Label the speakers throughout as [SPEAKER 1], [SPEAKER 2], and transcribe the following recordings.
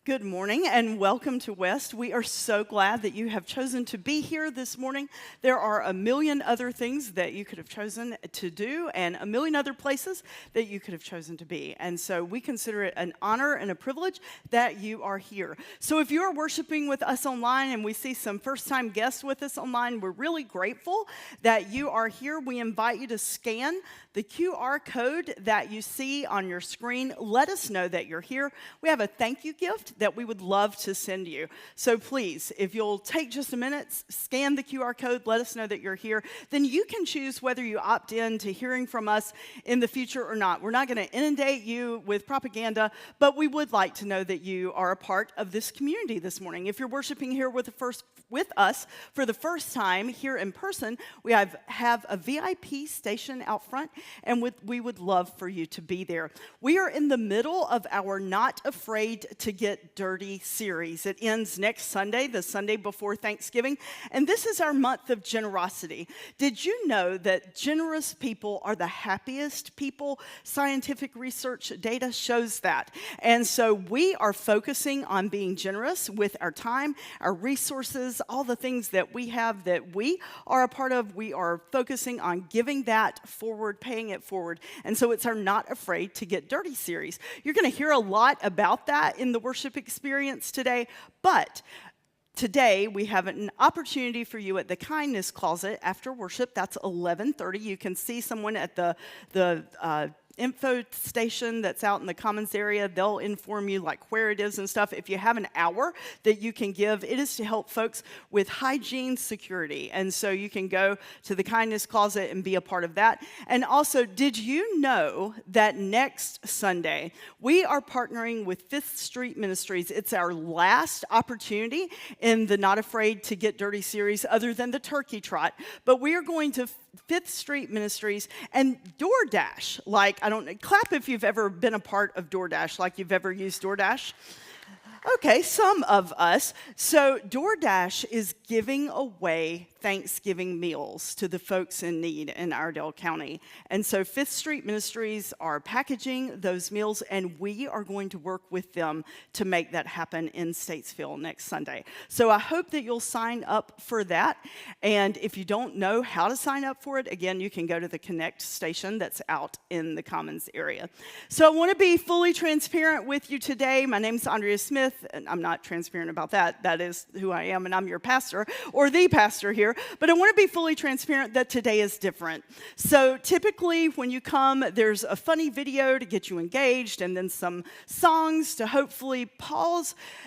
[SPEAKER 1] Good morning and welcome to West. We are so glad that you have chosen to be here this morning. There are a million other things that you could have chosen to do and a million other places that you could have chosen to be. And so we consider it an honor and a privilege that you are here. So if you are worshiping with us online and we see some first-time guests with us online, we're really grateful that you are here. We invite you to scan the QR code that you see on your screen. Let us know that you're here. We have a thank you gift that we would love to send you. So please, if you'll take just a minute, scan the QR code, let us know that you're here. Then you can choose whether you opt in to hearing from us in the future or not. We're not going to inundate you with propaganda, but we would like to know that you are a part of this community this morning. If you're worshiping here with us for the first time here in person, we have a VIP station out front, and we would love for you to be there. We are in the middle of our Not Afraid to Get Dirty series. It ends next Sunday, the Sunday before Thanksgiving, and this is our month of generosity. Did you know that generous people are the happiest people? Scientific research data shows that. And so we are focusing on being generous with our time, our resources, all the things that we have that we are a part of. We are focusing on giving that forward, paying it forward. And so it's our Not Afraid to Get Dirty series. You're going to hear a lot about that in the worship experience today, but today we have an opportunity for you at the Kindness Closet after worship. That's 11:30. You can see someone at the info station that's out in the commons area. They'll inform you like where it is and stuff. If you have an hour that you can give, it is to help folks with hygiene security. And so you can go to the Kindness Closet and be a part of that. And also, did you know that next Sunday we are partnering with Fifth Street Ministries? It's our last opportunity in the Not Afraid to Get Dirty series other than the turkey trot. But we are going to Fifth Street Ministries and DoorDash. Clap if you've ever been a part of DoorDash, like you've ever used DoorDash. Okay, some of us. So DoorDash is giving away Thanksgiving meals to the folks in need in Iredell County. And so Fifth Street Ministries are packaging those meals, and we are going to work with them to make that happen in Statesville next Sunday. So I hope that you'll sign up for that. And if you don't know how to sign up for it, again, you can go to the Connect station that's out in the Commons area. So I want to be fully transparent with you today. My name's Andrea Smith, and I'm not transparent about that. That is who I am, and I'm your pastor, or the pastor here. But I want to be fully transparent that today is different. So typically when you come, there's a funny video to get you engaged, and then some songs to hopefully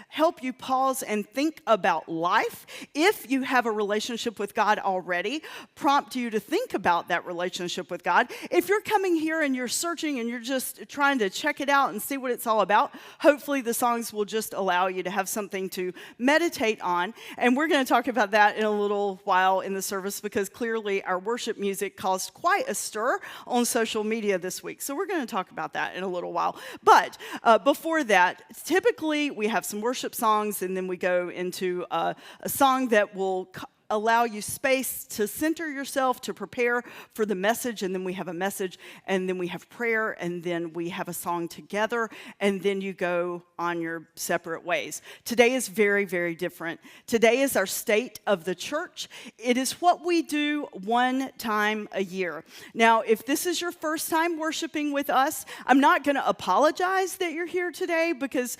[SPEAKER 1] help you pause and think about life. If you have a relationship with God already, prompt you to think about that relationship with God. If you're coming here and you're searching and you're just trying to check it out and see what it's all about, hopefully the songs will just allow you to have something to meditate on. And we're going to talk about that in a little while in the service, because clearly our worship music caused quite a stir on social media this week. So we're going to talk about that in a little while. But before that, typically we have some worship songs, and then we go into a song that will allow you space to center yourself, to prepare for the message, and then we have a message, and then we have prayer, and then we have a song together, and then you go on your separate ways. Today is very, very different. Today is our State of the Church. It is what we do one time a year. Now, if this is your first time worshiping with us, I'm not going to apologize that you're here today, because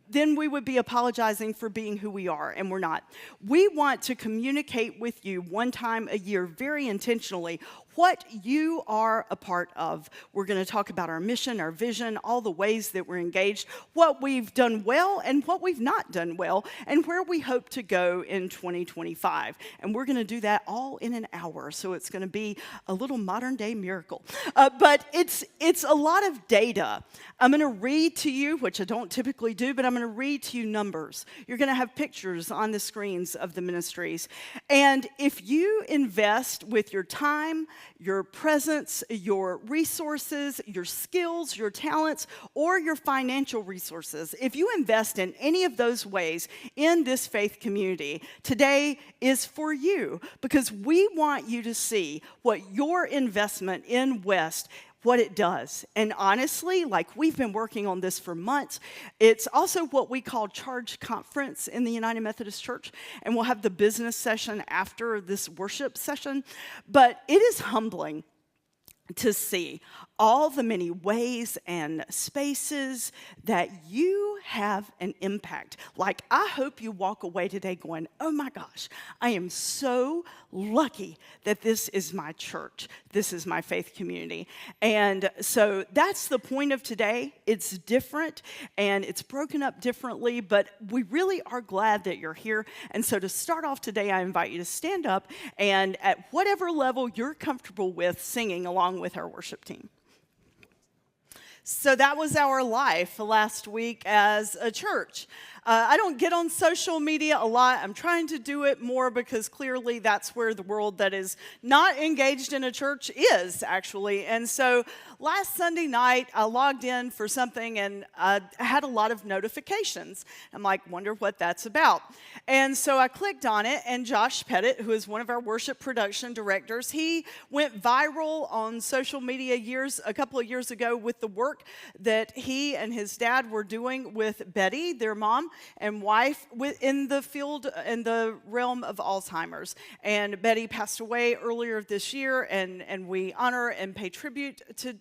[SPEAKER 1] then we would be apologizing for being who we are, and we're not. We want to communicate with you one time a year very intentionally what you are a part of. We're going to talk about our mission, our vision, all the ways that we're engaged, what we've done well and what we've not done well, and where we hope to go in 2025. And we're going to do that all in an hour, so it's going to be a little modern-day miracle. But it's a lot of data. I'm going to read to you, which I don't typically do, but I'm going to read to you numbers. You're going to have pictures on the screens of the ministries. And if you invest with your time, your presence, your resources, your skills, your talents, or your financial resources, if you invest in any of those ways in this faith community, today is for you, because we want you to see what your investment in West, what it does. And honestly, like we've been working on this for months. It's also what we call Charge Conference in the United Methodist Church. And we'll have the business session after this worship session. But it is humbling to see all the many ways and spaces that you have an impact. Like, I hope you walk away today going, oh my gosh, I am so lucky that this is my church. This is my faith community. And so that's the point of today. It's different and it's broken up differently, but we really are glad that you're here. And so to start off today, I invite you to stand up and at whatever level you're comfortable with singing along with our worship team. So that was our life last week as a church. I don't get on social media a lot. I'm trying to do it more because clearly that's where the world that is not engaged in a church is, actually. And so last Sunday night, I logged in for something and I had a lot of notifications. I'm like, wonder what that's about. And so I clicked on it, and Josh Pettit, who is one of our worship production directors, he went viral on social media a couple of years ago with the work that he and his dad were doing with Betty, their mom and wife, in the field, in the realm of Alzheimer's. And Betty passed away earlier this year, and we honor and pay tribute to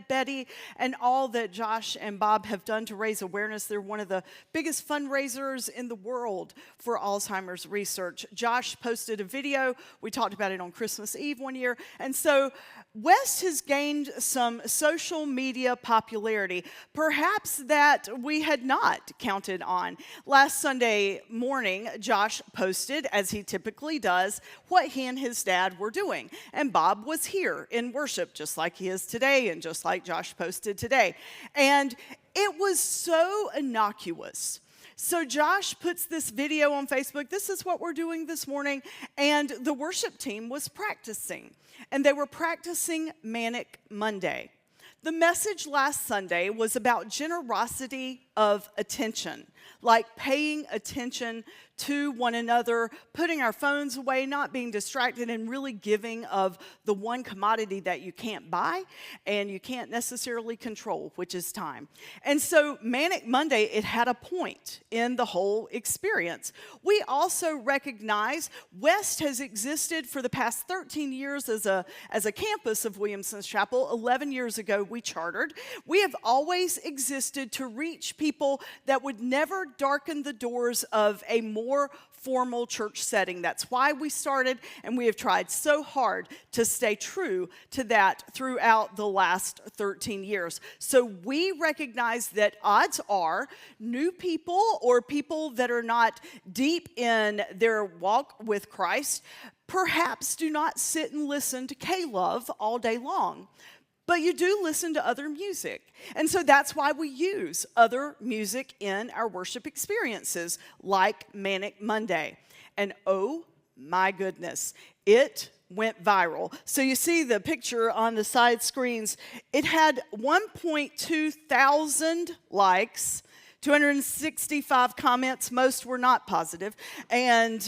[SPEAKER 1] Betty and all that Josh and Bob have done to raise awareness. They're one of the biggest fundraisers in the world for Alzheimer's research. Josh posted a video. We talked about it on Christmas Eve one year. And so West has gained some social media popularity, perhaps that we had not counted on. Last Sunday morning, Josh posted, as he typically does, what he and his dad were doing. And Bob was here in worship, just like he is today, and just like Josh posted today. And it was so innocuous. So Josh puts this video on Facebook. This is what we're doing this morning. And the worship team was practicing. And they were practicing Manic Monday. The message last Sunday was about generosity of attention, like paying attention to one another, putting our phones away, not being distracted, and really giving of the one commodity that you can't buy and you can't necessarily control, which is time. And so Manic Monday, it had a point in the whole experience. We also recognize West has existed for the past 13 years as a campus of Williamson's Chapel. 11 years ago, we chartered. We have always existed to reach people that would never darken the doors of a more formal church setting. That's why we started, and we have tried so hard to stay true to that throughout the last 13 years. So we recognize that odds are new people or people that are not deep in their walk with Christ perhaps do not sit and listen to K-Love all day long. But you do listen to other music. And so that's why we use other music in our worship experiences, like Manic Monday. And oh my goodness, it went viral. So you see the picture on the side screens. It had 1.2 thousand likes, 265 comments, most were not positive, and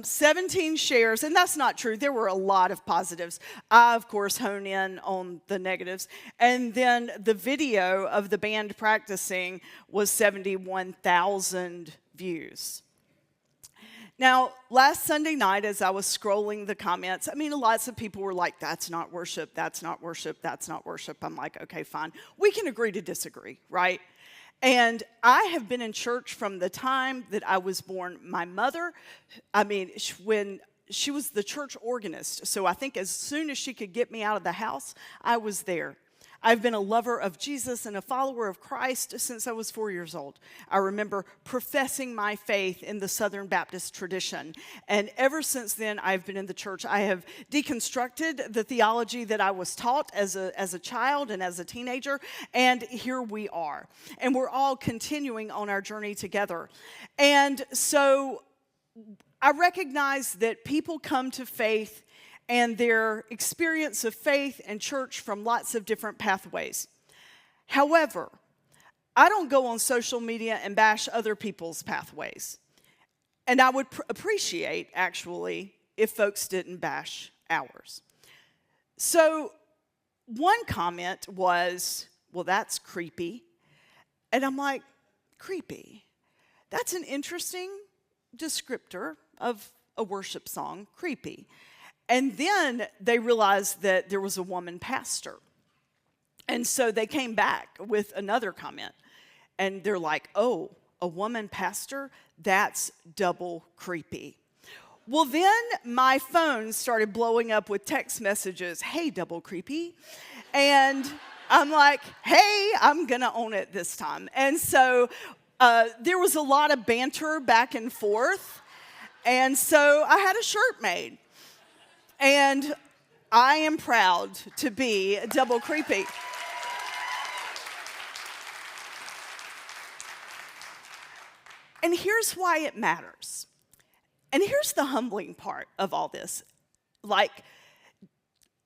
[SPEAKER 1] 17 shares, and that's not true. There were a lot of positives. I, of course, hone in on the negatives. And then the video of the band practicing was 71,000 views. Now, last Sunday night, as I was scrolling the comments, lots of people were like, that's not worship, that's not worship, that's not worship. I'm like, okay, fine. We can agree to disagree, right? And I have been in church from the time that I was born. My mother, when she was the church organist, so I think as soon as she could get me out of the house, I was there. I've been a lover of Jesus and a follower of Christ since I was 4 years old. I remember professing my faith in the Southern Baptist tradition. And ever since then, I've been in the church. I have deconstructed the theology that I was taught as a child and as a teenager. And here we are. And we're all continuing on our journey together. And so I recognize that people come to faith and their experience of faith and church from lots of different pathways. However, I don't go on social media and bash other people's pathways. And I would appreciate, actually, if folks didn't bash ours. So one comment was, well, that's creepy. And I'm like, creepy? That's an interesting descriptor of a worship song, creepy. And then they realized that there was a woman pastor. And so they came back with another comment. And they're like, oh, a woman pastor? That's double creepy. Well, then my phone started blowing up with text messages, hey, double creepy. And I'm like, hey, I'm going to own it this time. And so there was a lot of banter back and forth. And so I had a shirt made. And I am proud to be double creepy. And here's why it matters. And here's the humbling part of all this. Like,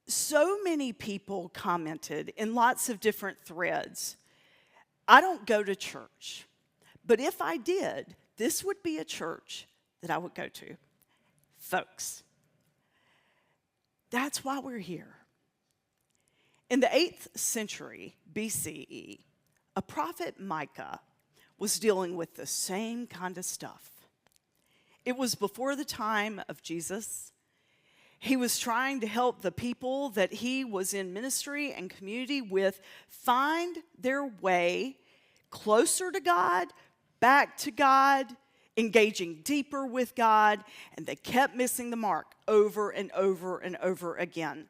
[SPEAKER 1] so many people commented in lots of different threads, I don't go to church, but if I did, this would be a church that I would go to. Folks, that's why we're here. In the 8th century BCE, a prophet Micah was dealing with the same kind of stuff. It was before the time of Jesus. He was trying to help the people that he was in ministry and community with find their way closer to God, back to God, engaging deeper with God, and they kept missing the mark over and over and over again.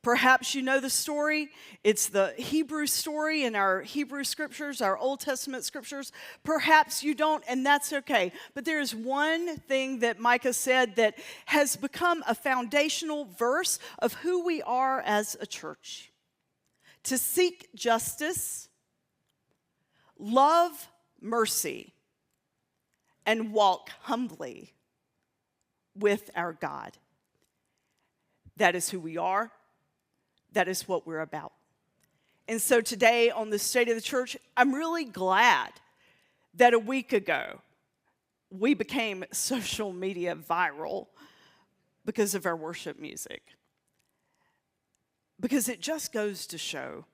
[SPEAKER 1] Perhaps you know the story. It's the Hebrew story in our Hebrew scriptures, our Old Testament scriptures. Perhaps you don't, and that's okay. But there is one thing that Micah said that has become a foundational verse of who we are as a church. To seek justice, love mercy, and walk humbly with our God. That is who we are. That is what we're about. And so today on the State of the Church, I'm really glad that a week ago we became social media viral because of our worship music. Because it just goes to show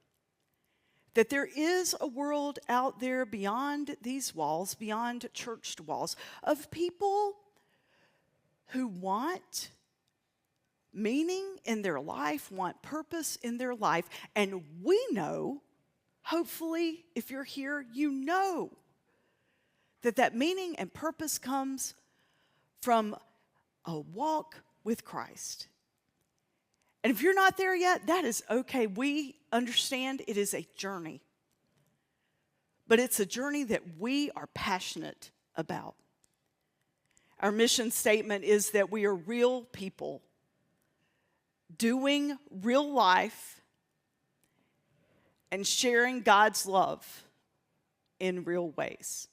[SPEAKER 1] that there is a world out there beyond these walls, beyond churched walls, of people who want meaning in their life, want purpose in their life. And we know, hopefully, if you're here, you know that meaning and purpose comes from a walk with Christ. And if you're not there yet, that is okay. We understand it is a journey. But it's a journey that we are passionate about. Our mission statement is that we are real people doing real life and sharing God's love in real ways.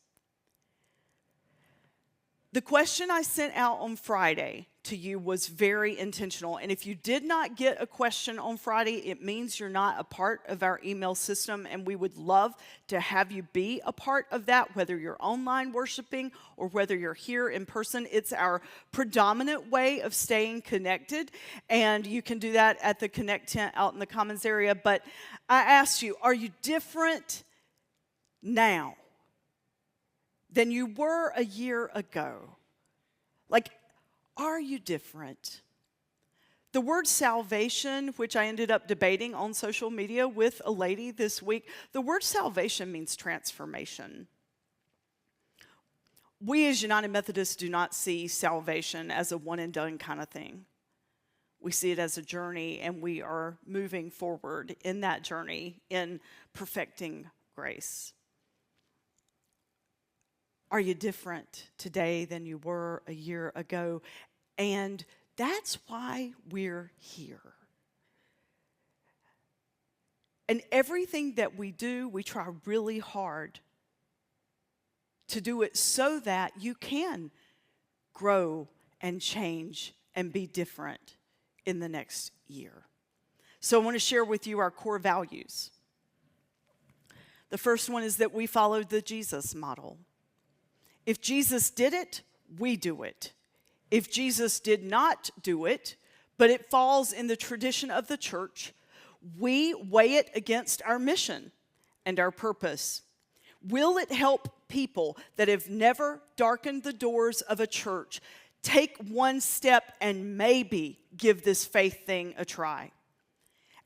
[SPEAKER 1] The question I sent out on Friday to you was very intentional. And if you did not get a question on Friday, it means you're not a part of our email system. And we would love to have you be a part of that, whether you're online worshiping or whether you're here in person. It's our predominant way of staying connected. And you can do that at the Connect tent out in the Commons area. But I asked you, are you different now than you were a year ago? Like, are you different? The word salvation, which I ended up debating on social media with a lady this week, the word salvation means transformation. We as United Methodists do not see salvation as a one and done kind of thing. We see it as a journey, and we are moving forward in that journey in perfecting grace. Are you different today than you were a year ago? And that's why we're here. And everything that we do, we try really hard to do it so that you can grow and change and be different in the next year. So I want to share with you our core values. The first one is that we followed the Jesus model. If Jesus did it, we do it. If Jesus did not do it, but it falls in the tradition of the church, we weigh it against our mission and our purpose. Will it help people that have never darkened the doors of a church take one step and maybe give this faith thing a try?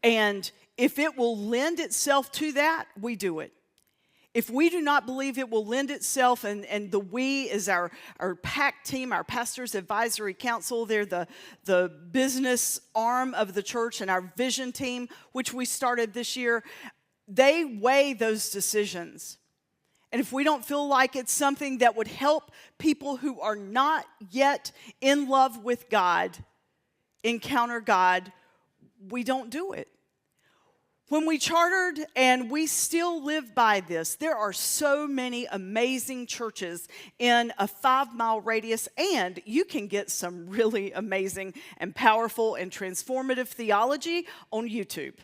[SPEAKER 1] And if it will lend itself to that, we do it. If we do not believe it will lend itself, and the we is our PAC team, our Pastors Advisory Council, they're the business arm of the church, and our vision team, which we started this year, they weigh those decisions. And if we don't feel like it's something that would help people who are not yet in love with God encounter God, we don't do it. When we chartered, and we still live by this, there are so many amazing churches in a 5-mile radius, and you can get some really amazing and powerful and transformative theology on YouTube.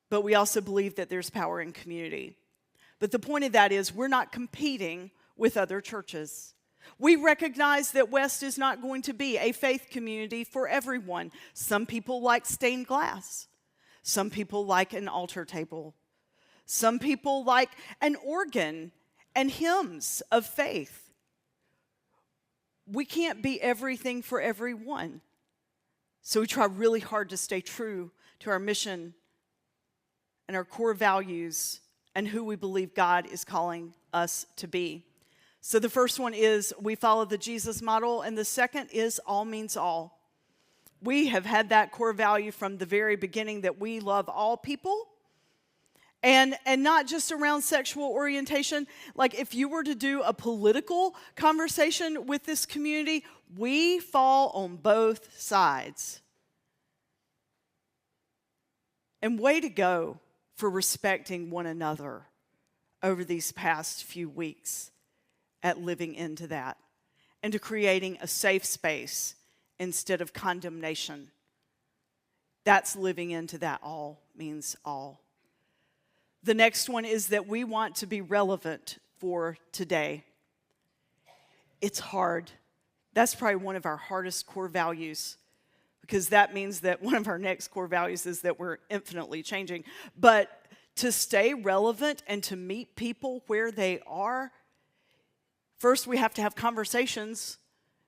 [SPEAKER 1] But we also believe that there's power in community. But the point of that is we're not competing with other churches. We recognize that West is not going to be a faith community for everyone. Some people like stained glass. Some people like an altar table. Some people like an organ and hymns of faith. We can't be everything for everyone. So we try really hard to stay true to our mission and our core values and who we believe God is calling us to be. So the first one is we follow the Jesus model, and the second is all means all. We have had that core value from the very beginning that we love all people, and not just around sexual orientation. Like if you were to do a political conversation with this community, we fall on both sides. And way to go for respecting one another over these past few weeks at living into that and to creating a safe space instead of condemnation. That's living into that all means all. The next one is that we want to be relevant for today. It's hard. That's probably one of our hardest core values, because that means that one of our next core values is that we're infinitely changing. But to stay relevant and to meet people where they are, first we have to have conversations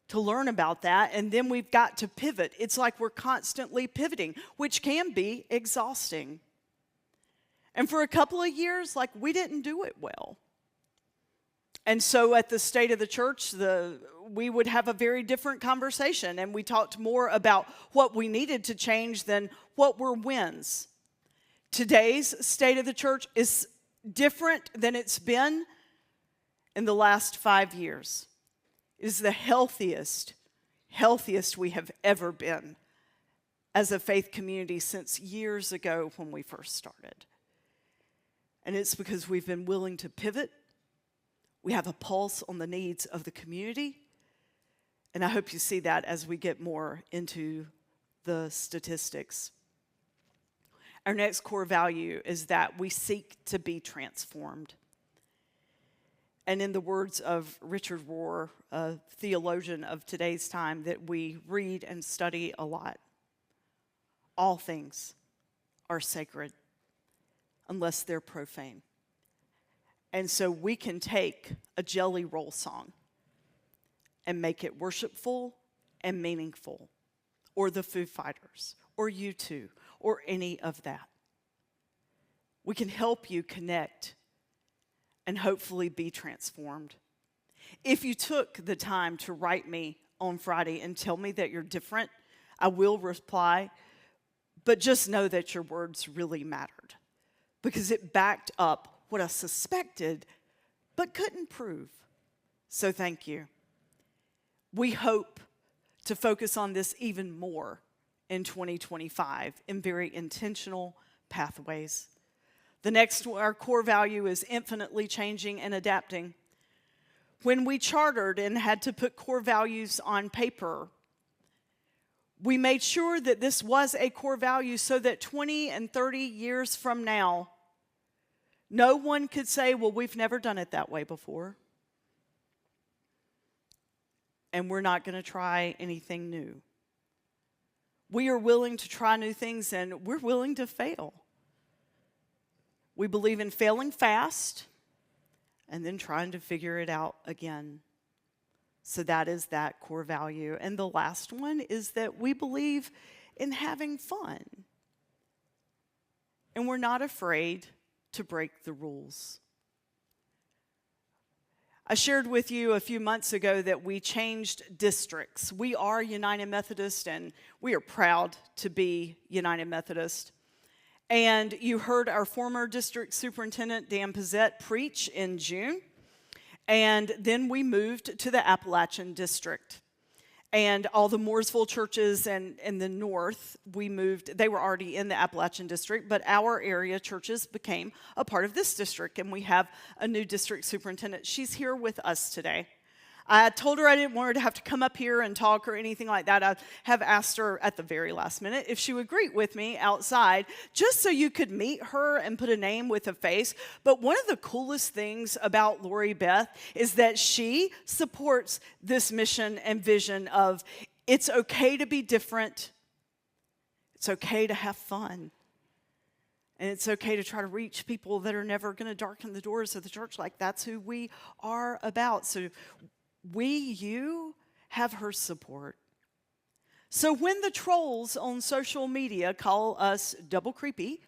[SPEAKER 1] to learn about that, and then we've got to pivot. It's like we're constantly pivoting, which can be exhausting. And for a couple of years, like, we didn't do it well. And so at the State of the Church, we would have a very different conversation, and we talked more about what we needed to change than what were wins. Today's State of the Church is different than it's been in the last 5 years. It is the healthiest we have ever been as a faith community since years ago when we first started. And it's because we've been willing to pivot. We have a pulse on the needs of the community. And I hope you see that as we get more into the statistics. Our next core value is that we seek to be transformed. And in the words of Richard Rohr, a theologian of today's time that we read and study a lot, all things are sacred unless they're profane. And so we can take a Jelly Roll song and make it worshipful and meaningful, or the Foo Fighters, or U2, or any of that. We can help you connect and hopefully be transformed. If you took the time to write me on Friday and tell me that you're different, I will reply, but just know that your words really mattered, because it backed up what I suspected but couldn't prove. So thank you. We hope to focus on this even more in 2025 in very intentional pathways. The next, our core value is infinitely changing and adapting. When we chartered and had to put core values on paper, we made sure that this was a core value so that 20 and 30 years from now, no one could say, well, we've never done it that way before. And we're not going to try anything new. We are willing to try new things, and we're willing to fail. We believe in failing fast and then trying to figure it out again. So that is that core value. And the last one is that we believe in having fun. And we're not afraid to break the rules. I shared with you a few months ago that we changed districts. We are United Methodist, and we are proud to be United Methodist. And you heard our former district superintendent, Dan Pizzette, preach in June. And then we moved to the Appalachian District. And all the Mooresville churches and in the north, we moved. They were already in the Appalachian District, but our area churches became a part of this district, and we have a new district superintendent. She's here with us today. I told her I didn't want her to have to come up here and talk or anything like that. I have asked her at the very last minute if she would greet with me outside, just so you could meet her and put a name with a face. But one of the coolest things about Lori Beth is that she supports this mission and vision of it's okay to be different, it's okay to have fun, and it's okay to try to reach people that are never going to darken the doors of the church. Like, that's who we are about. So you have her support. So when the trolls on social media call us double creepy,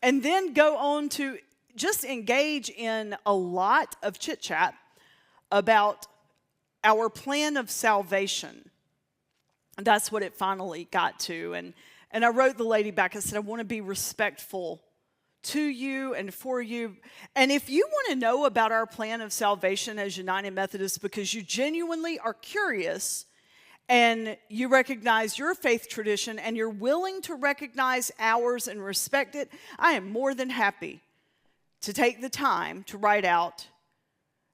[SPEAKER 1] and then go on to just engage in a lot of chit chat about our plan of salvation, that's what it finally got to. And I wrote the lady back. I said, I want to be respectful to you and for you. And if you want to know about our plan of salvation as United Methodist because you genuinely are curious and you recognize your faith tradition and you're willing to recognize ours and respect it, I am more than happy to take the time to write out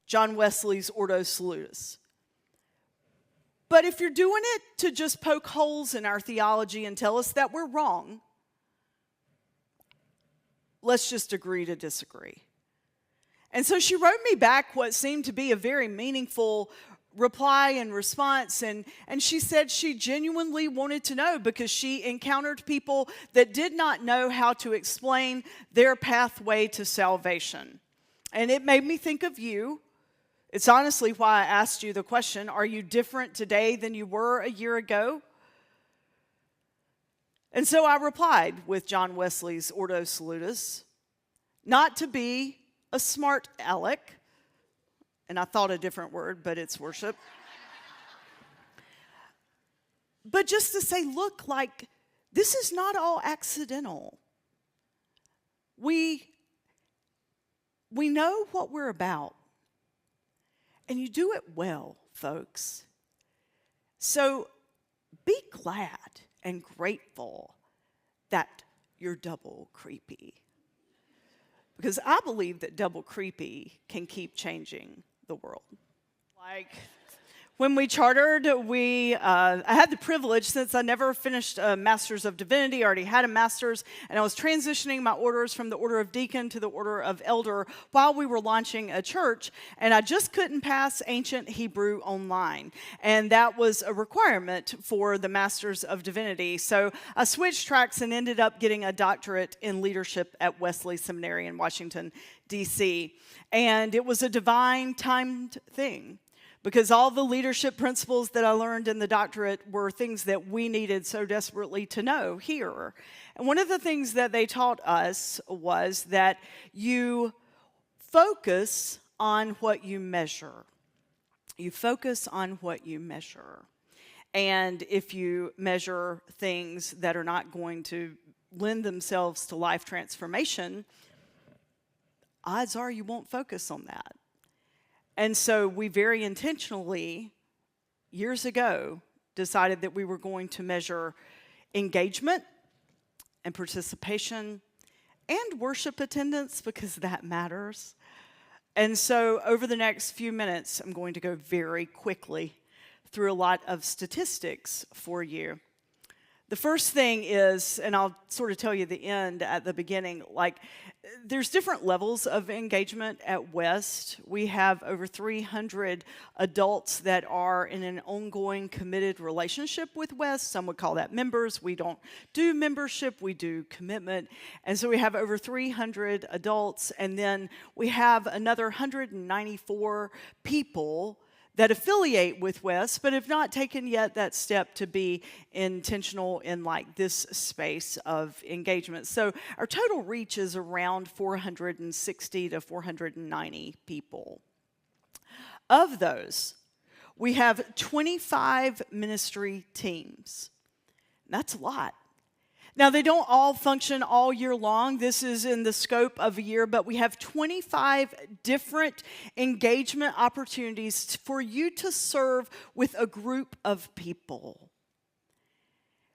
[SPEAKER 1] John Wesley's Ordo Salutis. But if you're doing it to just poke holes in our theology and tell us that we're wrong, let's just agree to disagree. And so she wrote me back what seemed to be a very meaningful reply and response. And she said she genuinely wanted to know because she encountered people that did not know how to explain their pathway to salvation. And it made me think of you. It's honestly why I asked you the question, are you different today than you were a year ago? And so I replied with John Wesley's Ordo Salutis, not to be a smart aleck, and I thought a different word, but it's worship. But just to say, look, like, this is not all accidental. We know what we're about, and you do it well, folks. So be glad and grateful that you're double creepy. Because I believe that double creepy can keep changing the world. Like, when we chartered, I had the privilege, since I never finished a Master's of Divinity, I already had a Master's, and I was transitioning my orders from the Order of Deacon to the Order of Elder while we were launching a church, and I just couldn't pass Ancient Hebrew online, and that was a requirement for the Master's of Divinity. So I switched tracks and ended up getting a doctorate in leadership at Wesley Seminary in Washington, D.C., and it was a divine timed thing. Because all the leadership principles that I learned in the doctorate were things that we needed so desperately to know here. And one of the things that they taught us was that you focus on what you measure. You focus on what you measure. And if you measure things that are not going to lend themselves to life transformation, odds are you won't focus on that. And so we very intentionally, years ago, decided that we were going to measure engagement and participation and worship attendance, because that matters. And so over the next few minutes, I'm going to go very quickly through a lot of statistics for you. The first thing is, and I'll sort of tell you the end at the beginning, like there's different levels of engagement at West. We have over 300 adults that are in an ongoing committed relationship with West. Some would call that members. We don't do membership, we do commitment. And so we have over 300 adults, and then we have another 194 people that affiliate with West, but have not taken yet that step to be intentional in like this space of engagement. So our total reach is around 460 to 490 people. Of those, we have 25 ministry teams. That's a lot. Now, they don't all function all year long. This is in the scope of a year, but we have 25 different engagement opportunities for you to serve with a group of people.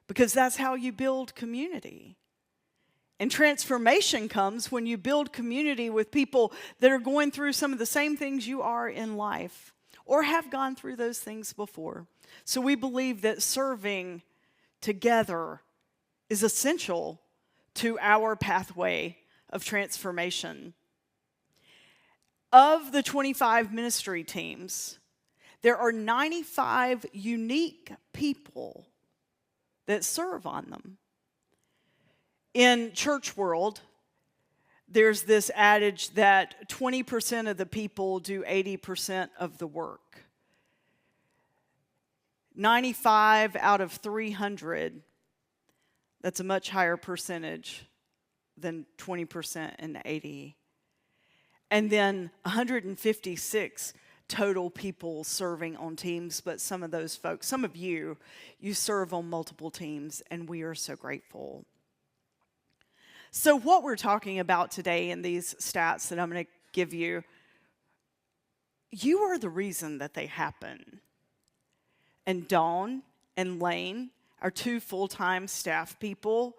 [SPEAKER 1] Because that's how you build community. And transformation comes when you build community with people that are going through some of the same things you are in life, or have gone through those things before. So we believe that serving together is essential to our pathway of transformation. Of the 25 ministry teams, there are 95 unique people that serve on them. In church world, there's this adage that 20% of the people do 80% of the work. 95 out of 300, that's a much higher percentage than 20% and 80. And then 156 total people serving on teams, but some of those folks, some of you serve on multiple teams, and we are so grateful. So what we're talking about today in these stats that I'm going to give you, you are the reason that they happen. And Dawn and Lane, our two full-time staff people,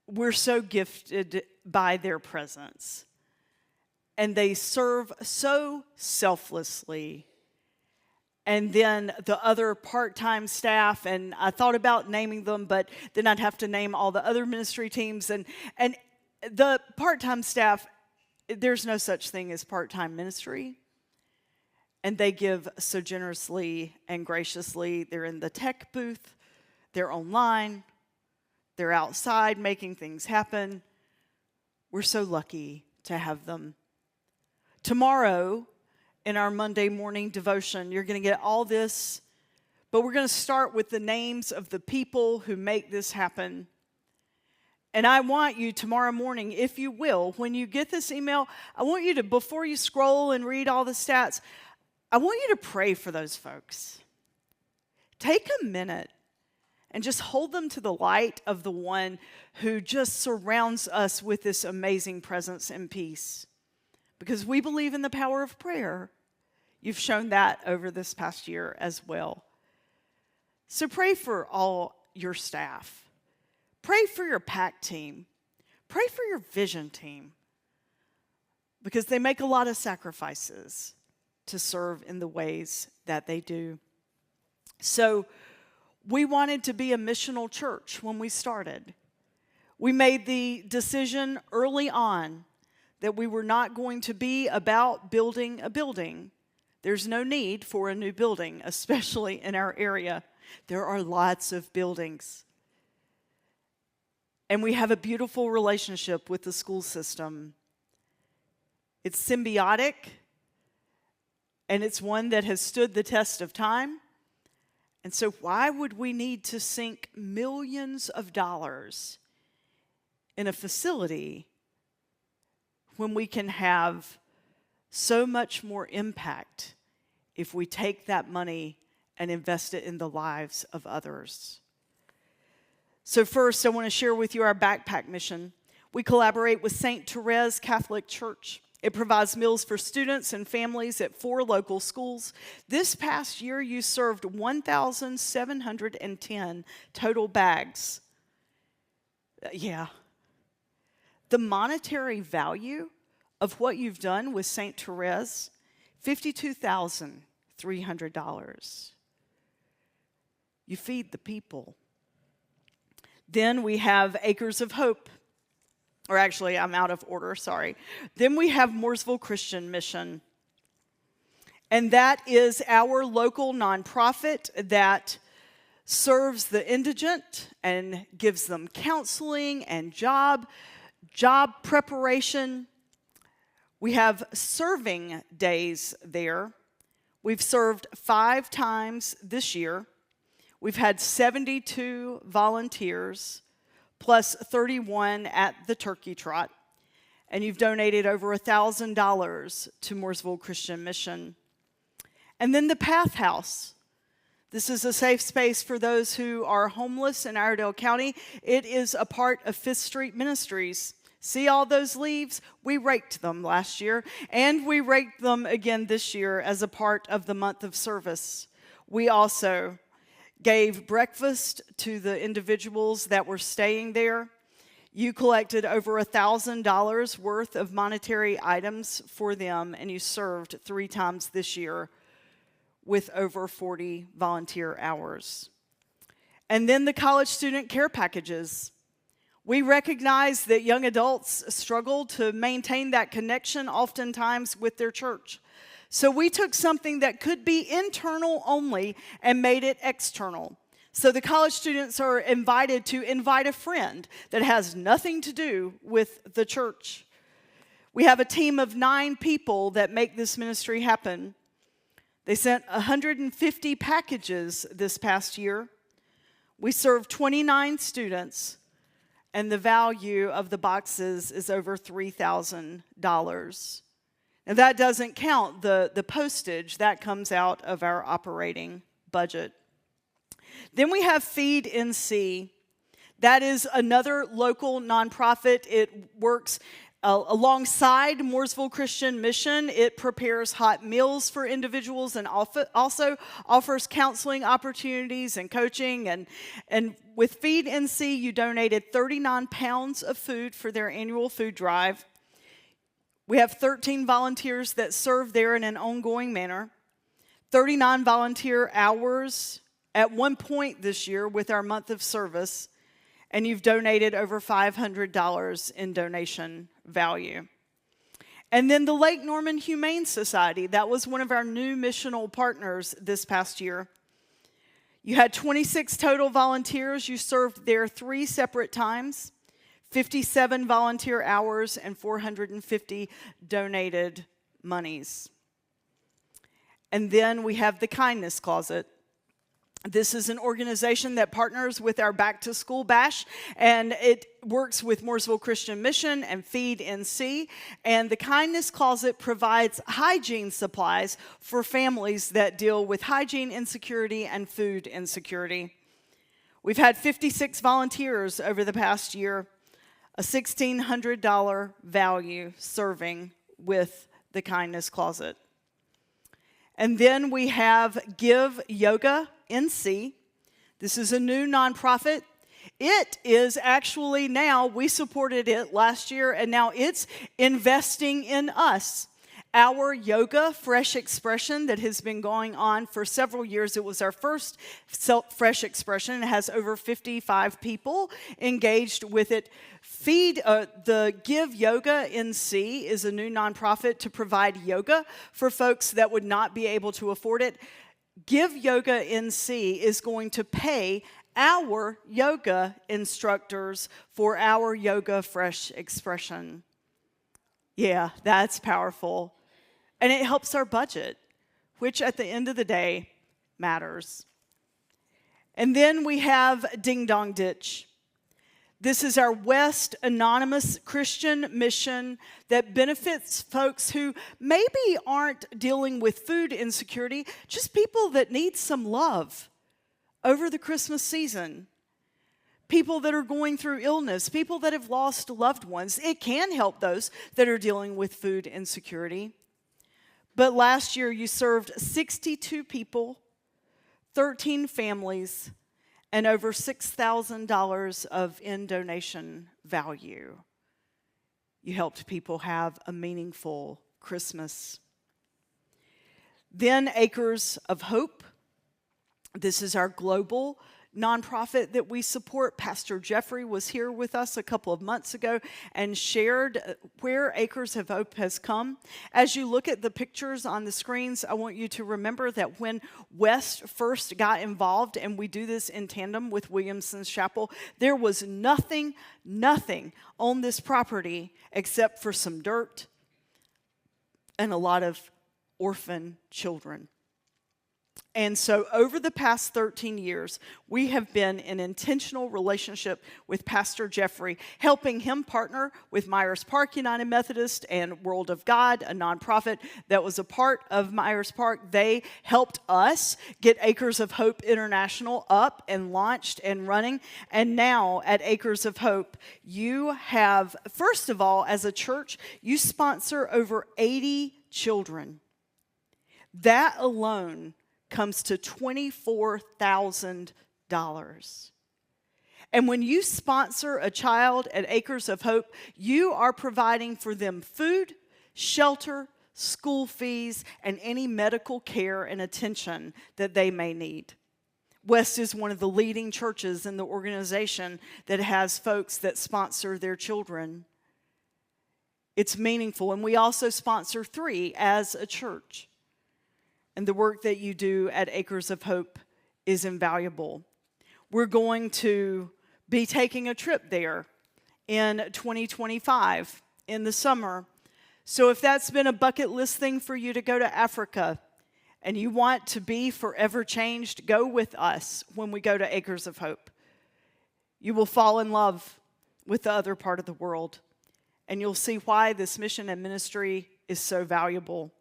[SPEAKER 1] we're so gifted by their presence. And they serve so selflessly. And then the other part-time staff, and I thought about naming them, but then I'd have to name all the other ministry teams. And the part-time staff, there's no such thing as part-time ministry. And they give so generously and graciously. They're in the tech booth, they're online, they're outside making things happen. We're so lucky to have them. Tomorrow, in our Monday morning devotion, you're going to get all this, but we're going to start with the names of the people who make this happen. And I want you tomorrow morning, if you will, when you get this email, I want you to, before you scroll and read all the stats, I want you to pray for those folks. Take a minute and just hold them to the light of the one who just surrounds us with this amazing presence and peace. Because we believe in the power of prayer. You've shown that over this past year as well. So pray for all your staff. Pray for your PAC team. Pray for your vision team. Because they make a lot of sacrifices to serve in the ways that they do. So we wanted to be a missional church when we started. We made the decision early on that we were not going to be about building a building. There's no need for a new building, especially in our area. There are lots of buildings. And we have a beautiful relationship with the school system. It's symbiotic, and it's one that has stood the test of time. And so why would we need to sink millions of dollars in a facility when we can have so much more impact if we take that money and invest it in the lives of others? So first, I want to share with you our backpack mission. We collaborate with St. Therese Catholic Church. It provides meals for students and families at 4 local schools. This past year, you served 1,710 total bags. Yeah. The monetary value of what you've done with St. Therese, $52,300. You feed the people. Then we have Acres of Hope. Or actually, I'm out of order, sorry. Then we have Mooresville Christian Mission. And that is our local nonprofit that serves the indigent and gives them counseling and job preparation. We have serving days there. We've served 5 times this year. We've had 72 volunteers, plus 31 at the turkey trot. And you've donated over $1,000 to Mooresville Christian Mission. And then the Path House. This is a safe space for those who are homeless in Iredell County. It is a part of Fifth Street Ministries. See all those leaves? We raked them last year, and we raked them again this year as a part of the month of service. We also gave breakfast to the individuals that were staying there. You collected over $1,000 worth of monetary items for them, and you served 3 times this year with over 40 volunteer hours. And then the college student care packages. We recognize that young adults struggle to maintain that connection oftentimes with their church. So we took something that could be internal only and made it external. So the college students are invited to invite a friend that has nothing to do with the church. We have a team of 9 people that make this ministry happen. They sent 150 packages this past year. We served 29 students, and the value of the boxes is over $3,000. And that doesn't count the postage. That comes out of our operating budget. Then we have Feed NC. That is another local nonprofit. It works alongside Mooresville Christian Mission. It prepares hot meals for individuals and also offers counseling opportunities and coaching. And with Feed NC, you donated 39 pounds of food for their annual food drive. We have 13 volunteers that serve there in an ongoing manner. 39 volunteer hours at one point this year with our month of service. And you've donated over $500 in donation value. And then the Lake Norman Humane Society, that was one of our new missional partners this past year. You had 26 total volunteers. You served there 3 separate times, 57 volunteer hours, and 450 donated monies. And then we have the Kindness Closet. This is an organization that partners with our Back to School Bash, and it works with Mooresville Christian Mission and Feed NC. And the Kindness Closet provides hygiene supplies for families that deal with hygiene insecurity and food insecurity. We've had 56 volunteers over the past year, a $1,600 value serving with the Kindness Closet. And then we have Give Yoga NC. This is a new nonprofit. It is actually now, we supported it last year, and now it's investing in us. Our yoga fresh expression that has been going on for several years. It was our first fresh expression. It has over 55 people engaged with it. The Give Yoga NC is a new nonprofit to provide yoga for folks that would not be able to afford it. Give Yoga NC is going to pay our yoga instructors for our yoga fresh expression. Yeah, that's powerful. And it helps our budget, which at the end of the day matters. And then we have Ding Dong Ditch. This is our West Anonymous Christian Mission that benefits folks who maybe aren't dealing with food insecurity, just people that need some love over the Christmas season. People that are going through illness, people that have lost loved ones. It can help those that are dealing with food insecurity. But last year you served 62 people, 13 families, and over $6,000 of in-donation value. You helped people have a meaningful Christmas. Then Acres of Hope. This is our global nonprofit that we support. Pastor Jeffrey was here with us a couple of months ago and shared where Acres of Hope has come. As you look at the pictures on the screens, I want you to remember that when West first got involved, and we do this in tandem with Williamson's Chapel, there was nothing on this property except for some dirt and a lot of orphan children. And so over the past 13 years, we have been in intentional relationship with Pastor Jeffrey, helping him partner with Myers Park United Methodist and World of God, a nonprofit that was a part of Myers Park. They helped us get Acres of Hope International up and launched and running. And now at Acres of Hope, you have, first of all, as a church, you sponsor over 80 children. That alone comes to $24,000. And when you sponsor a child at Acres of Hope, you are providing for them food, shelter, school fees, and any medical care and attention that they may need. West is one of the leading churches in the organization that has folks that sponsor their children. It's meaningful, and we also sponsor 3 as a church. And the work that you do at Acres of Hope is invaluable. We're going to be taking a trip there in 2025 in the summer. So if that's been a bucket list thing for you to go to Africa and you want to be forever changed, go with us when we go to Acres of Hope. You will fall in love with the other part of the world, and you'll see why this mission and ministry is so valuable.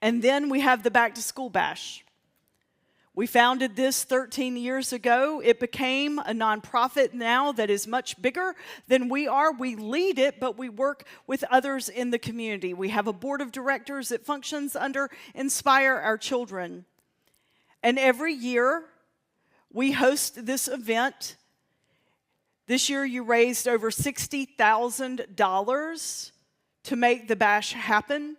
[SPEAKER 1] And then we have the Back to School Bash. We founded this 13 years ago. It became a nonprofit now that is much bigger than we are. We lead it, but we work with others in the community. We have a board of directors that functions under Inspire Our Children. And every year, we host this event. This year, you raised over $60,000 to make the bash happen.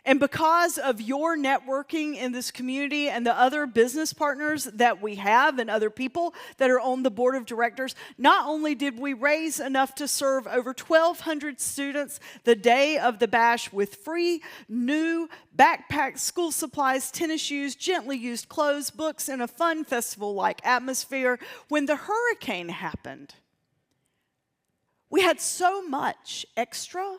[SPEAKER 1] And because of your networking in this community and the other business partners that we have and other people that are on the board of directors, not only did we raise enough to serve over 1,200 students the day of the bash with free new backpacks, school supplies, tennis shoes, gently used clothes, books, and a fun festival-like atmosphere, when the hurricane happened, we had so much extra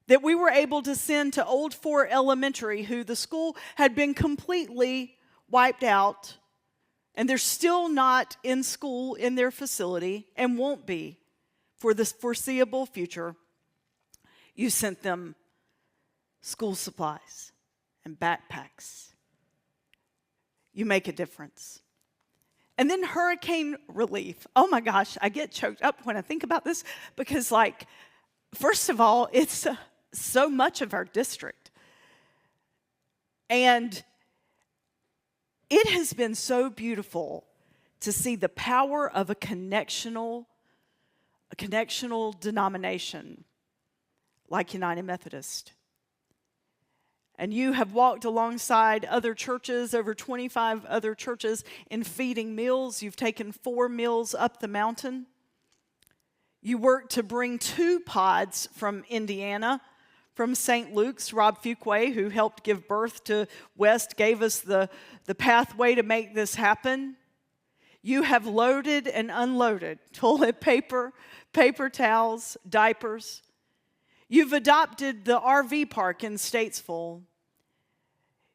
[SPEAKER 1] that we were able to send to Old Fort Elementary, who the school had been completely wiped out, and they're still not in school in their facility and won't be for the foreseeable future. You sent them school supplies and backpacks. You make a difference. And then hurricane relief. Oh my gosh, I get choked up when I think about this because, first of all, it's so much of our district. And it has been so beautiful to see the power of a connectional denomination like United Methodist. And you have walked alongside other churches, over 25 other churches, in feeding meals. You've taken 4 meals up the mountain. You worked to bring 2 pods from Indiana, from St. Luke's. Rob Fuquay, who helped give birth to West, gave us the pathway to make this happen. You have loaded and unloaded toilet paper, paper towels, diapers. You've adopted the RV park in Statesville.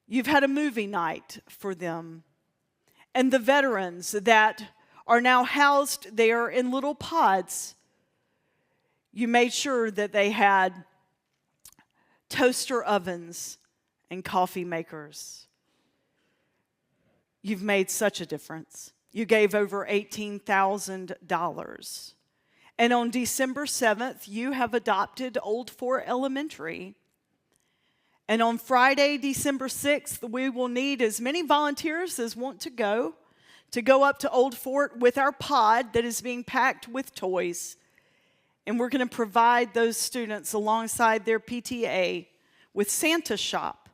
[SPEAKER 1] You've had a movie night for them. And the veterans that are now housed there in little pods, you made sure that they had toaster ovens and coffee makers. You've made such a difference. You gave over $18,000. And on December 7th, you have adopted Old Fort Elementary. And on Friday, December 6th, we will need as many volunteers as want to go up to Old Fort with our pod that is being packed with toys. And we're going to provide those students alongside their PTA with Santa Shop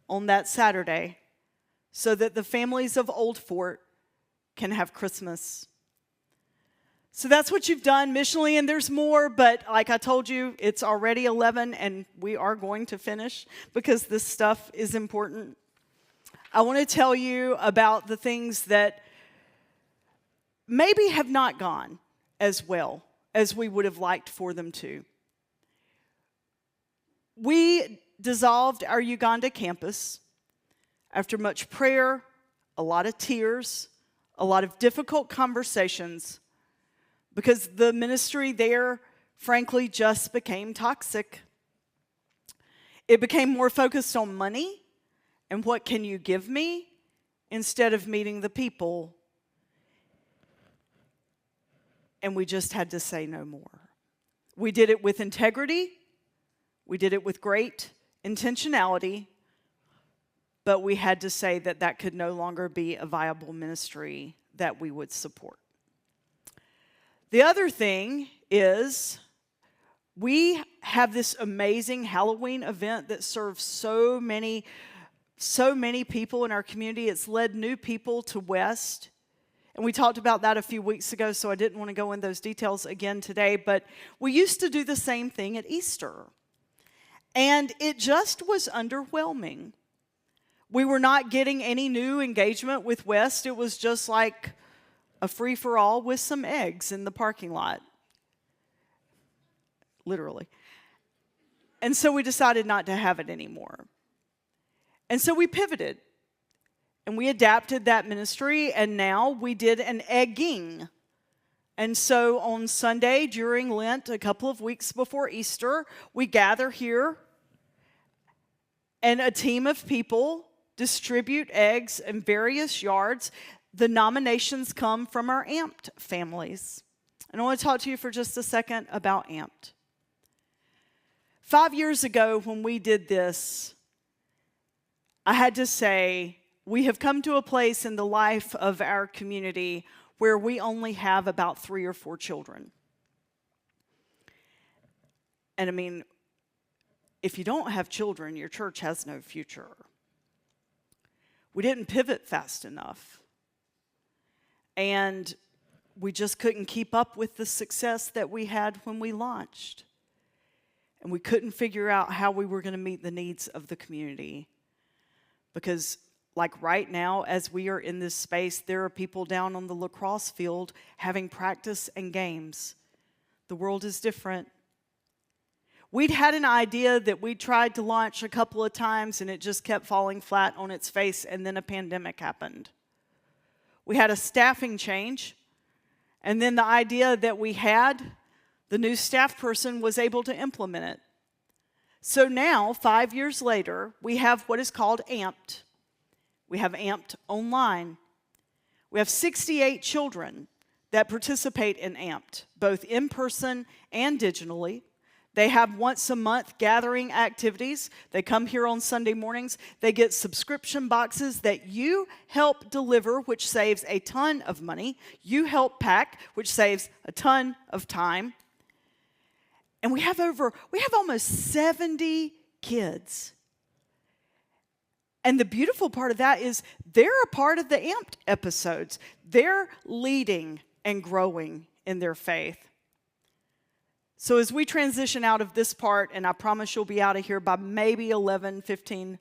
[SPEAKER 1] on that Saturday so that the families of Old Fort can have Christmas. So that's what you've done missionally, and there's more, but like I told you, it's already 11, and we are going to finish because this stuff is important. I want to tell you about the things that maybe have not gone as well as we would have liked for them to. We dissolved our Uganda campus after much prayer, a lot of tears, a lot of difficult conversations, because the ministry there, frankly, just became toxic. It became more focused on money and what can you give me instead of meeting the people. And we just had to say no more. We did it with integrity. We did it with great intentionality. But we had to say that that could no longer be a viable ministry that we would support. The other thing is we have this amazing Halloween event that serves so many people in our community. It's led new people to West. And we talked about that a few weeks ago, so I didn't want to go in those details again today. But we used to do the same thing at Easter. And it just was underwhelming. We were not getting any new engagement with West. It was just like a free-for-all with some eggs in the parking lot. Literally. And so we decided not to have it anymore. And so we pivoted. And we adapted that ministry, and now we did an egging. And so on Sunday during Lent, a couple of weeks before Easter, we gather here, and a team of people distribute eggs in various yards. The nominations come from our Amped families. And I want to talk to you for just a second about Amped. 5 years ago when we did this, I had to say, we have come to a place in the life of our community where we only have about 3 or 4 children. And I mean, if you don't have children, your church has no future. We didn't pivot fast enough. And we just couldn't keep up with the success that we had when we launched. And we couldn't figure out how we were going to meet the needs of the community. Because like right now, as we are in this space, there are people down on the lacrosse field having practice and games. The world is different. We'd had an idea that we tried to launch a couple of times, and it just kept falling flat on its face, and then a pandemic happened. We had a staffing change, and then the idea that we had, the new staff person was able to implement it. So now, 5 years later, we have what is called Amped. We have Amped Online. We have 68 children that participate in Amped, both in person and digitally. They have once a month gathering activities. They come here on Sunday mornings. They get subscription boxes that you help deliver, which saves a ton of money. You help pack, which saves a ton of time. And we have almost 70 kids. And the beautiful part of that is they're a part of the Amped episodes. They're leading and growing in their faith. So as we transition out of this part, and I promise you'll be out of here by maybe 11:15,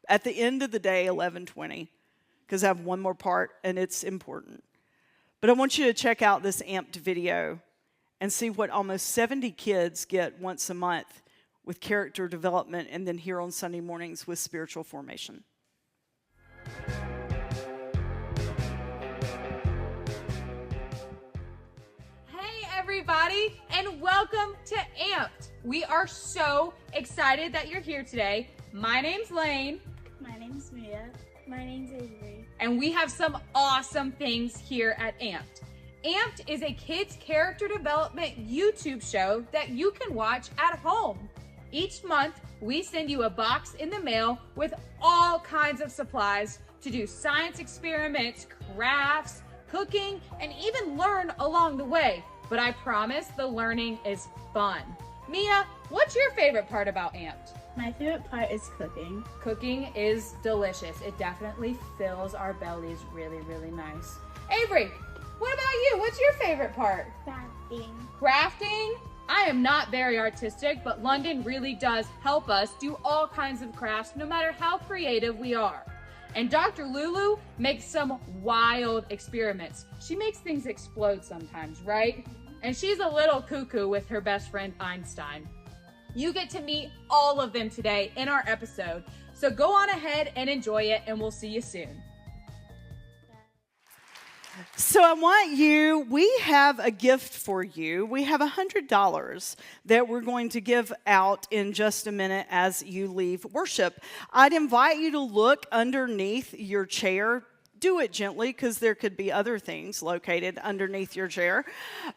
[SPEAKER 1] at the end of the day, 11:20, because I have one more part, and it's important. But I want you to check out this Amped video and see what almost 70 kids get once a month with character development, and then here on Sunday mornings with spiritual formation.
[SPEAKER 2] Everybody, and welcome to Amped. We are so excited that you're here today. My name's Lane.
[SPEAKER 3] My name's Mia. My name's Avery.
[SPEAKER 2] And we have some awesome things here at Amped. Amped is a kids character development YouTube show that you can watch at home. Each month, we send you a box in the mail with all kinds of supplies to do science experiments, crafts, cooking, and even learn along the way. But I promise the learning is fun. Mia, what's your favorite part about Amped?
[SPEAKER 3] My favorite part is cooking.
[SPEAKER 2] Cooking is delicious. It definitely fills our bellies really, really nice. Avery, what about you? What's your favorite part?
[SPEAKER 3] Crafting.
[SPEAKER 2] Crafting? I am not very artistic, but London really does help us do all kinds of crafts, no matter how creative we are. And Dr. Lulu makes some wild experiments. She makes things explode sometimes, right? And she's a little cuckoo with her best friend Einstein. You get to meet all of them today in our episode. So go on ahead and enjoy it, and we'll see you soon.
[SPEAKER 1] So we have a gift for you. We have $100 that we're going to give out in just a minute as you leave worship. I'd invite you to look underneath your chair. Do it gently, because there could be other things located underneath your chair.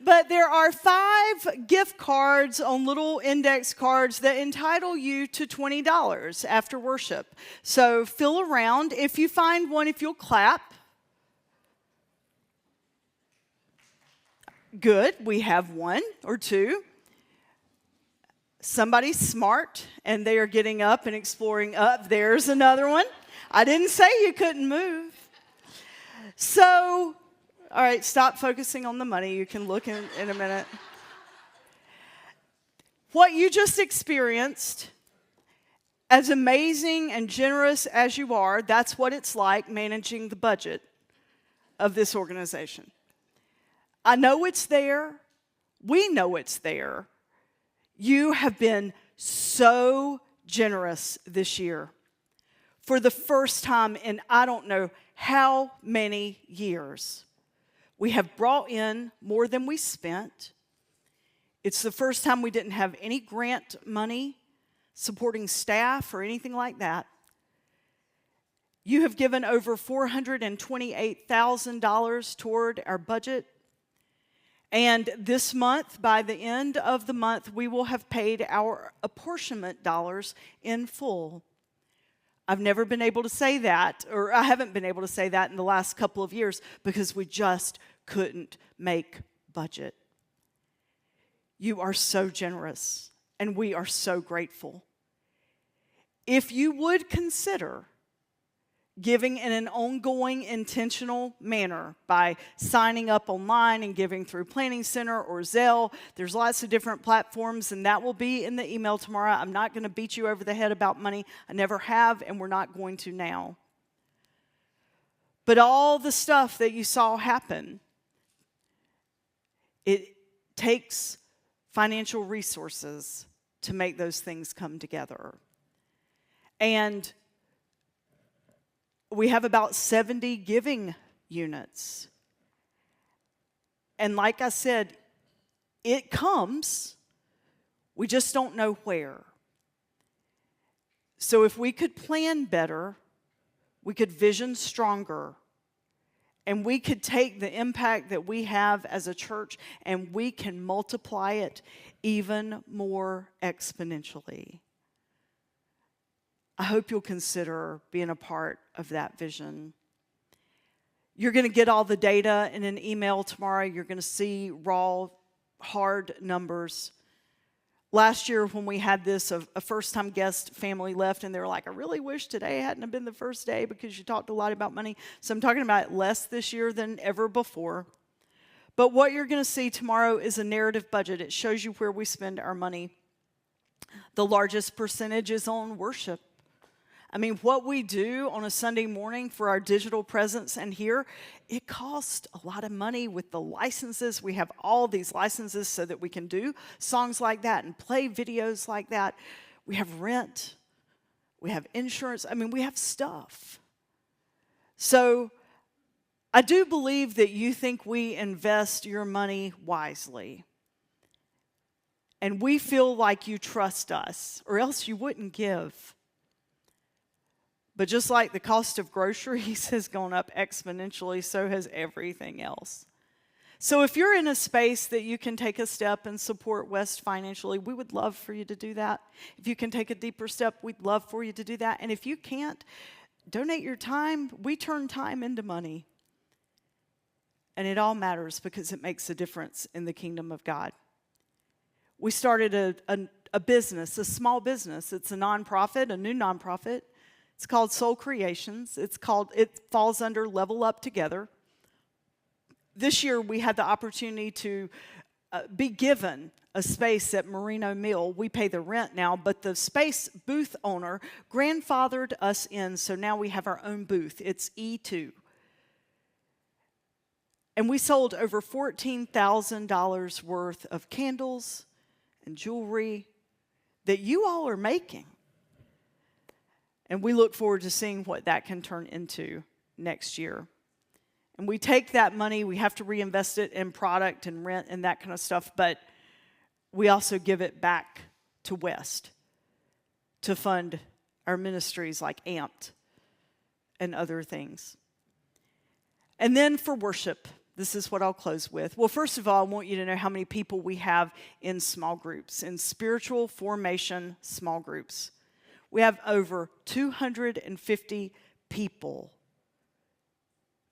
[SPEAKER 1] But there are 5 gift cards on little index cards that entitle you to $20 after worship. So feel around. If you find one, if you'll clap. Good, we have 1 or 2. Somebody's smart, and they are getting up and exploring up. There's another one. I didn't say you couldn't move. So, all right, stop focusing on the money. You can look in a minute. What you just experienced, as amazing and generous as you are, that's what it's like managing the budget of this organization. I know it's there. We know it's there. You have been so generous this year. For the first time in I don't know how many years, we have brought in more than we spent. It's the first time we didn't have any grant money supporting staff or anything like that. You have given over $428,000 toward our budget. And this month, by the end of the month, we will have paid our apportionment dollars in full. I've never been able to say that, or I haven't been able to say that in the last couple of years because we just couldn't make budget. You are so generous, and we are so grateful. If you would consider giving in an ongoing, intentional manner by signing up online and giving through Planning Center or Zelle. There's lots of different platforms, and that will be in the email tomorrow. I'm not going to beat you over the head about money. I never have, and we're not going to now. But all the stuff that you saw happen, it takes financial resources to make those things come together. And we have about 70 giving units. And like I said, it comes. We just don't know where. So if we could plan better, we could vision stronger, and we could take the impact that we have as a church and we can multiply it even more exponentially. I hope you'll consider being a part of that vision. You're going to get all the data in an email tomorrow. You're going to see raw, hard numbers. Last year when we had this, a first-time guest family left, and they were like, I really wish today hadn't have been the first day because you talked a lot about money. So I'm talking about less this year than ever before. But what you're going to see tomorrow is a narrative budget. It shows you where we spend our money. The largest percentage is on worship. I mean, what we do on a Sunday morning for our digital presence and here, it costs a lot of money with the licenses. We have all these licenses so that we can do songs like that and play videos like that. We have rent. We have insurance. I mean, we have stuff. So I do believe that you think we invest your money wisely. And we feel like you trust us, or else you wouldn't give. But just like the cost of groceries has gone up exponentially, so has everything else. So if you're in a space that you can take a step and support West financially, we would love for you to do that. If you can take a deeper step, we'd love for you to do that. And if you can't, donate your time. We turn time into money. And it all matters because it makes a difference in the kingdom of God. We started a business, a small business. It's a nonprofit, a new nonprofit. It's called Soul Creations. It falls under Level Up Together. this year we had the opportunity to be given a space at Merino Mill. We pay the rent now, but the space booth owner grandfathered us in, so now we have our own booth. It's E2. And we sold over $14,000 worth of candles and jewelry that you all are making. And we look forward to seeing what that can turn into next year. And we take that money, we have to reinvest it in product and rent and that kind of stuff, but we also give it back to West to fund our ministries like Amped and other things. And then for worship, this is what I'll close with. Well, first of all, I want you to know how many people we have in small groups, in spiritual formation small groups. We have over 250 people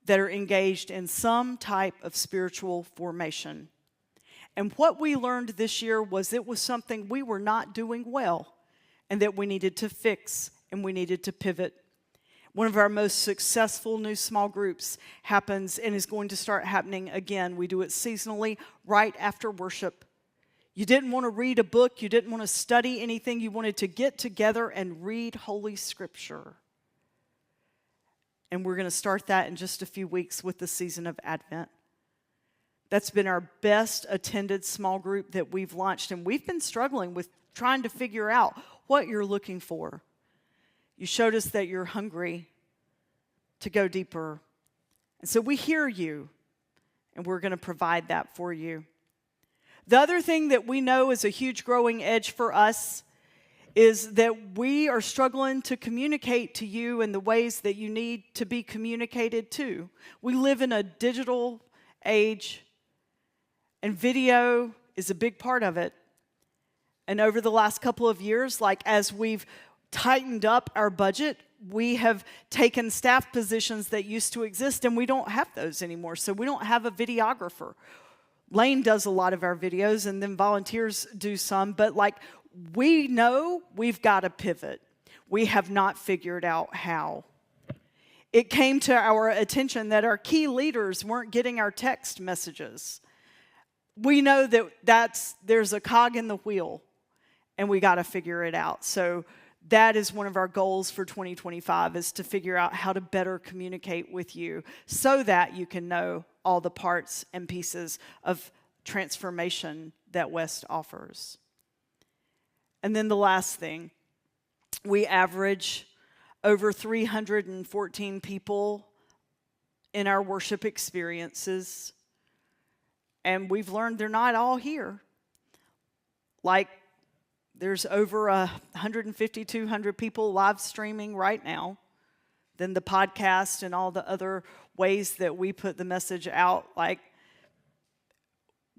[SPEAKER 1] that are engaged in some type of spiritual formation. And what we learned this year was it was something we were not doing well and that we needed to fix and we needed to pivot. One of our most successful new small groups happens and is going to start happening again. We do it seasonally right after worship. You didn't want to read a book. You didn't want to study anything. You wanted to get together and read Holy Scripture. And we're going to start that in just a few weeks with the season of Advent. That's been our best attended small group that we've launched. And we've been struggling with trying to figure out what you're looking for. You showed us that you're hungry to go deeper. And so we hear you, and we're going to provide that for you. The other thing that we know is a huge growing edge for us is that we are struggling to communicate to you in the ways that you need to be communicated to. We live in a digital age, and video is a big part of it. And over the last couple of years, like as we've tightened up our budget, we have taken staff positions that used to exist, and we don't have those anymore. So we don't have a videographer. Lane does a lot of our videos, and then volunteers do some, but like we know we've got to pivot. We have not figured out how. It came to our attention that our key leaders weren't getting our text messages. We know that there's a cog in the wheel, and we got to figure it out. So that is one of our goals for 2025, is to figure out how to better communicate with you so that you can know all the parts and pieces of transformation that West offers. And then the last thing, we average over 314 people in our worship experiences, and we've learned they're not all here. Like, there's over 150, 200 people live streaming right now. Then the podcast and all the other ways that we put the message out. Like,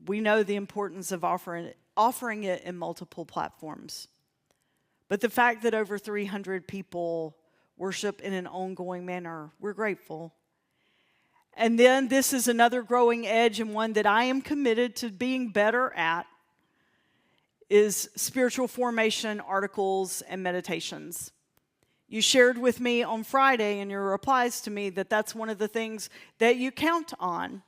[SPEAKER 1] we know the importance of offering it in multiple platforms. But the fact that over 300 people worship in an ongoing manner, we're grateful. And then this is another growing edge, and one that I am committed to being better at, is spiritual formation articles and meditations. You shared with me on Friday in your replies to me that that's one of the things that you count on.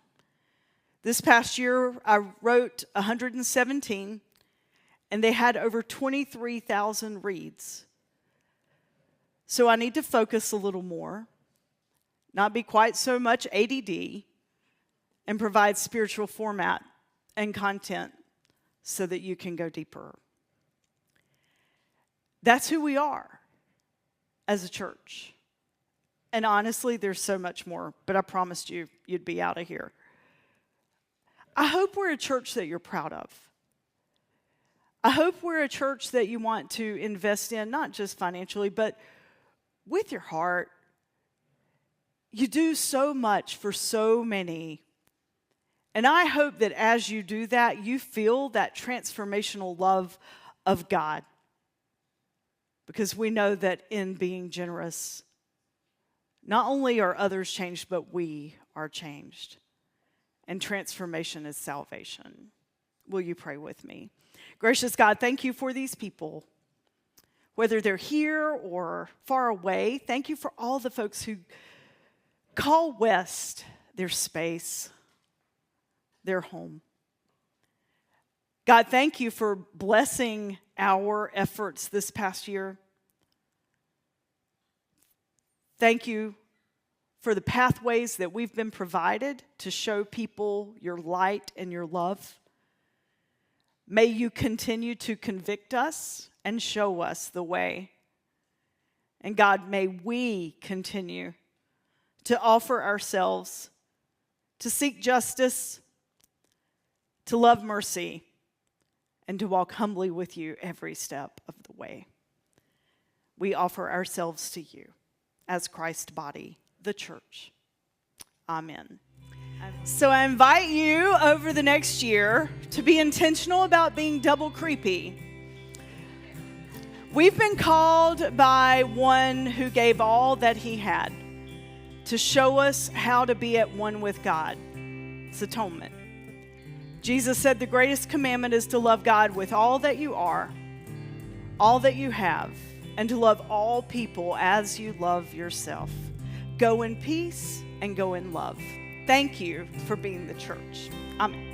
[SPEAKER 1] This past year, I wrote 117, and they had over 23,000 reads. So I need to focus a little more, not be quite so much ADD, and provide spiritual format and content so that you can go deeper. That's who we are as a church. And honestly, there's so much more, but I promised you'd be out of here. I hope we're a church that you're proud of. I hope we're a church that you want to invest in, not just financially, but with your heart. You do so much for so many. And I hope that as you do that, you feel that transformational love of God. Because we know that in being generous, not only are others changed, but we are changed. And transformation is salvation. Will you pray with me? Gracious God, thank you for these people. Whether they're here or far away, thank you for all the folks who call West their space. their home. God, thank you for blessing our efforts this past year. Thank you for the pathways that we've been provided to show people your light and your love. May you continue to convict us and show us the way. And God, may we continue to offer ourselves to seek justice, to love mercy, and to walk humbly with you every step of the way. We offer ourselves to you as Christ's body, the church. Amen. So I invite you over the next year to be intentional about being double creepy. We've been called by one who gave all that he had to show us how to be at one with God. It's atonement. Jesus said the greatest commandment is to love God with all that you are, all that you have, and to love all people as you love yourself. Go in peace and go in love. Thank you for being the church. Amen.